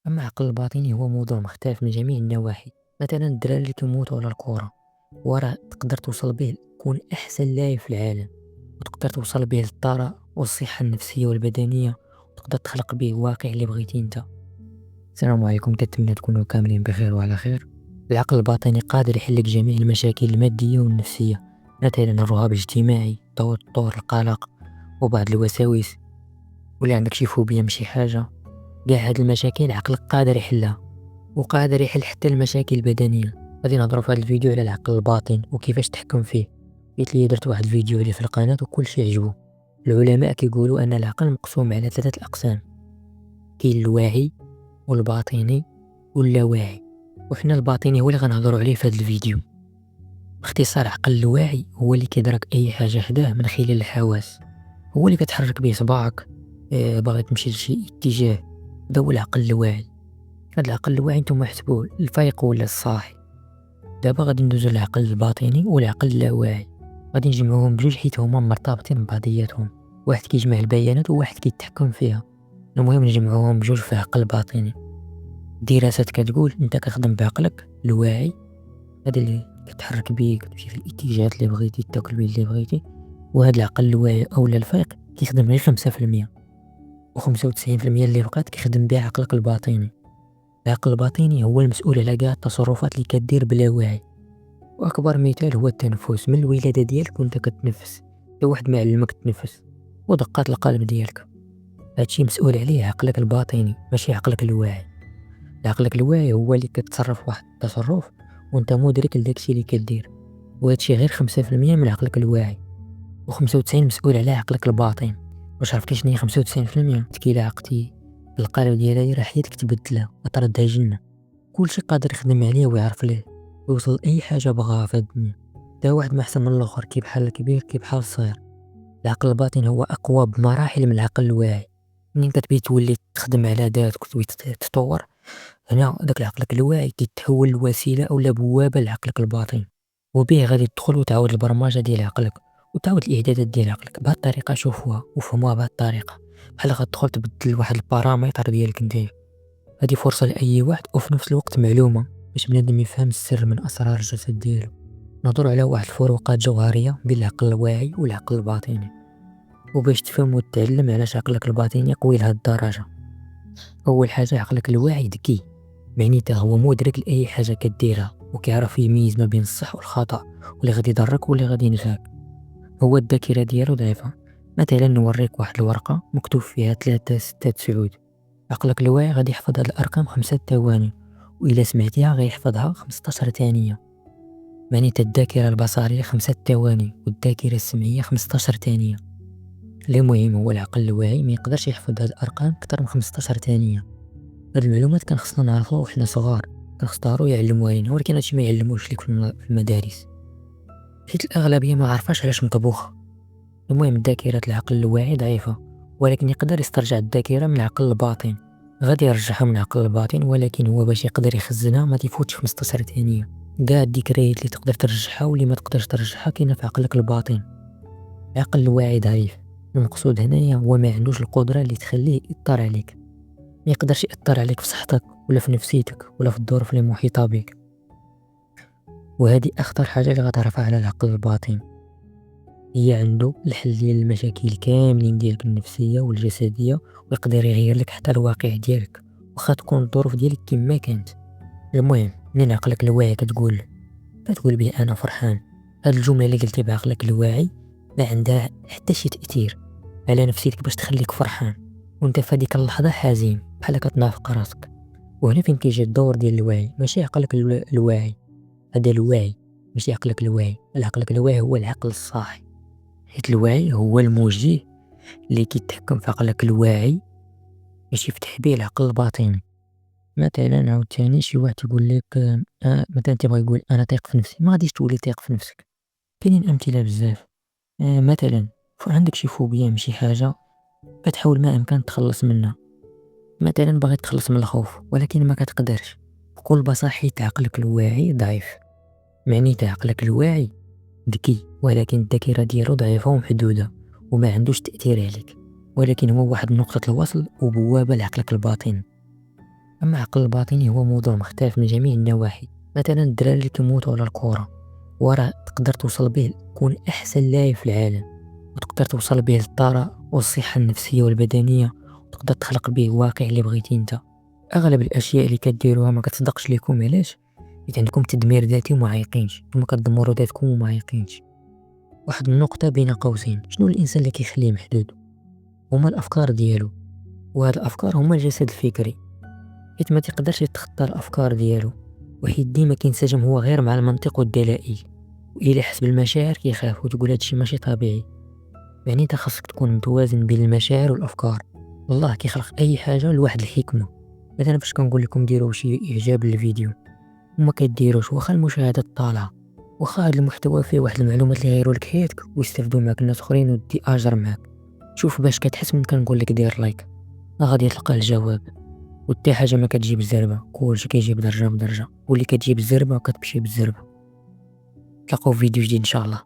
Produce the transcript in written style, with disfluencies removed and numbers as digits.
أما العقل الباطني هو موضوع مختلف من جميع النواحي. مثلا الدراري اللي كيموتوا على الكرة، وراه تقدر توصل به تكون أحسن لاعب في العالم، وتقدر توصل به للثراء والصحة النفسية والبدنية، وتقدر تخلق به واقع اللي بغيتي انت. السلام عليكم، كنتمنى تكونوا كاملين بخير وعلى خير. العقل الباطني قادر يحل لك جميع المشاكل المادية والنفسية، مثلا الرهاب الاجتماعي، التوتر، القلق، وبعض الوساوس، ولا عندك شي فوبيا من شي حاجة. كاع هاد المشاكل عقلك قادر يحلها، وقادر يحل حتى المشاكل البدنية. غادي نهضروا في هذا الفيديو على العقل الباطن وكيفاش تحكم فيه. قلت لي درت واحد الفيديو عليه في القناة وكل شيء عجبو. العلماء كيقولوا أن العقل مقسوم على 3 أقسام: كاين الواعي والباطني واللاواعي، وحنا الباطني هو اللي غنهضروا عليه في هذا الفيديو. باختصار، عقل الواعي هو اللي كيدرك أي حاجة حداه من خلال الحواس، هو اللي كتحرك به صباعك باغي تمشي لشي اتجاه. هذا هو العقل الواعي. هذا العقل الواعي نتوما حسبوه الفايق ولا الصاحي. دابا غادي ندوزو للعقل الباطني والعقل اللاواعي، غادي نجمعوهم بجوج حيت هما مرتبطين ببعضياتهم، واحد كيجمع البيانات وواحد كيتحكم فيها. المهم نجمعوهم بجوج في عقل باطني. الدراسات كتقول انت كتخدم بعقلك الواعي، هذا اللي كتحرك بيه، كتمشي في الاتجاهات اللي بغيتي، تاكل بيه اللي بغيتي. وهذا العقل الواعي اولا الفايق كيخدم غير 5%، و95% اللي بقات كيخدم بها عقلك الباطني. العقل الباطني هو المسؤول على كاع التصرفات اللي كدير بلا وعي، واكبر مثال هو التنفس. من الولاده ديالك وانت كتنفس، لو واحد ما علمك تنفس، ودقات القلب ديالك، هادشي مسؤول عليه عقلك الباطني ماشي عقلك الواعي. عقلك الواعي هو اللي كتصرف واحد التصرف وانت مدرك لداكشي اللي كدير، وهادشي غير 5% من عقلك الواعي، و95 مسؤول على عقلك الباطن. واش عرفتي شنو هي 95%؟ كي عقتي القلب ديالها راه حياتك تبدلها وتردها جنة. كلشي قادر يخدم عليه ويعرف ليه ويوصل لأي حاجة بغاها في هاد الدنيا. تا واحد ما أحسن من الآخر، كي بحال الكبير كي بحال الصغير. العقل الباطن هو أقوى بمراحل من العقل الواعي. منين كتبغي تولي تخدم على ذاتك وتولي تطور، هنا داك عقلك الواعي كيتحول لوسيلة أولا بوابة لعقلك الباطن، وبيه غادي تدخل وتعاود البرمجة ديال عقلك وتعاود الإعدادات ديال عقلك. بهاد الطريقة شوفوها وفهموها بهاد الطريقة، بحال غتدخل تبدل واحد البارامتر ديالك نتايا. هذه فرصة لأي واحد وفي نفس الوقت معلومة باش بنادم يفهم السر من أسرار الجسد ديالو. نهضروا على واحد الفروقات جوهرية بين العقل الواعي والعقل الباطني، وباش تفهم وتتعلم علاش عقلك الباطني قوي لهاد الدرجة. أول حاجة، عقلك الواعي ذكي، معنيته هو مدرك لأي حاجة كديرها وكيعرف يميز ما بين الصح والخطأ، واللي غادي يضرك واللي غادي ينفعك. هو الذاكرة ديالو ضعيفة. مثلا نوريك واحد الورقة مكتوب فيها 3 6 9، عقلك الواعي غادي يحفظ هاد الأرقام 5 ثواني، وإلا سمعتيها غيحفظها 15 ثانية. معنيتا الذاكرة البصرية 5 ثواني والذاكرة السمعية 15 ثانية. المهم هو العقل الواعي ما يقدرش يحفظ هاد الأرقام أكثر من 15 ثانية. هاد المعلومات كان خصنا نعرفوها وحنا صغار، كان خصو يعلموها لينا، ولكن هادشي ما يعلموش ليك في المدارس حيت الأغلبية ما عرفاش علاش مطبوخة. المهم ذاكرة العقل الواعي ضعيفة، ولكن يقدر يسترجع الذاكرة من العقل الباطن. غادي يرجعها من العقل الباطن، ولكن هو باش يقدر يخزنها ما تفوتش 15 ثانية. كاع الذكريات اللي تقدر ترجعها واللي ما تقدرش ترجعها كاينه في عقلك الباطن. العقل الواعي ضعيف، المقصود هنايا هو ما عندوش القدرة اللي تخليه يأثر عليك، ما يقدرش يأثر عليك في صحتك ولا في نفسيتك ولا في الظروف اللي محيطة بك. وهذه أخطر حاجة اللي غتعرفها على العقل الباطن. هي عنده الحل ديال المشاكل كاملين ديالك النفسية والجسدية، ويقدر يغير لك حتى الواقع ديالك واخا تكون الظروف ديالك كما كانت. المهم منين عقلك الواعي كتقول به انا فرحان، هاد الجملة اللي قلتي بعقلك الواعي ما عندها حتى شي تأثير على نفسيتك باش تخليك فرحان، وانت في هذيك اللحظة حزين بحال كتنافق راسك. وهنا فين كيجي الدور ديال الوعي، ماشي عقلك الواعي، هذا الوعي ماشي عقلك الواعي. عقلك الواعي هو العقل الصاحي، حيت الوعي هو الموجه اللي كيتحكم في عقلك الواعي باش يفتح به العقل الباطني. مثلا عاوتاني شي واحد يقول لك مثلا تيبغي يقول انا تايق في نفسي، ما غاديش تولي تايق في نفسك. كاينين امثله بزاف. مثلا عندك شي فوبيا من شي حاجه كتحاول ما امكن تخلص منها، مثلا باغي تخلص من الخوف ولكن ما كتقدرش، بكل بساطه حيت عقلك الواعي ضعيف. معنيته عقلك الواعي ذكي، ولكن الذاكره ديالو ضعيفه ومحدوده وما عندوش تاثير عليك، ولكن هو واحد نقطه الوصل وبوابه لعقلك الباطن. أما العقل الباطني هو موضوع مختلف من جميع النواحي. مثلا الدراري اللي كيموتوا على الكرة، وراه تقدر توصل به تكون أحسن لاعب في العالم، وتقدر توصل به للثراء والصحة النفسية والبدنية، وتقدر تخلق به الواقع اللي بغيتي انت. اغلب الاشياء اللي كديروها ما كتصدقش ليكم، علاش؟ حيت عندكم تدمير ذاتي وما عايقينش، نتوما كدمروا ذاتكم وما عايقينش. واحد النقطة بين قوسين، شنو الانسان اللي كيخليه محدود؟ هما الافكار ديالو، وهاد الافكار هما الجسد الفكري، حيت ما تقدرش يتخطى الافكار ديالو، وحيت ديما كينسجم هو غير مع المنطق والدلائل، والى حس بالمشاعر كيخاف وتقول هادشي ماشي طبيعي. يعني انت خاصك تكون متوازن بين المشاعر والافكار. الله كيخلق اي حاجه لواحد الحكمه. مثلا فاش كنقول لكم ديروا شي اعجاب للفيديو وما كديروش، واخا المشاهدات طالعه، واخا هذا المحتوى فيه واحد المعلومات اللي غيروا لك حياتك ويستافدوا معك الناس اخرين ودي اجر معك، شوف باش كتحس من كنقول لك دير لايك غادي تلقى الجواب. ودي حاجه ما كتجيب الزربه، كلشي كيجيب درجه بدرجه، واللي كتجيب الزربه كتمشي بالزربه. تلاقاو في فيديو جديد ان شاء الله.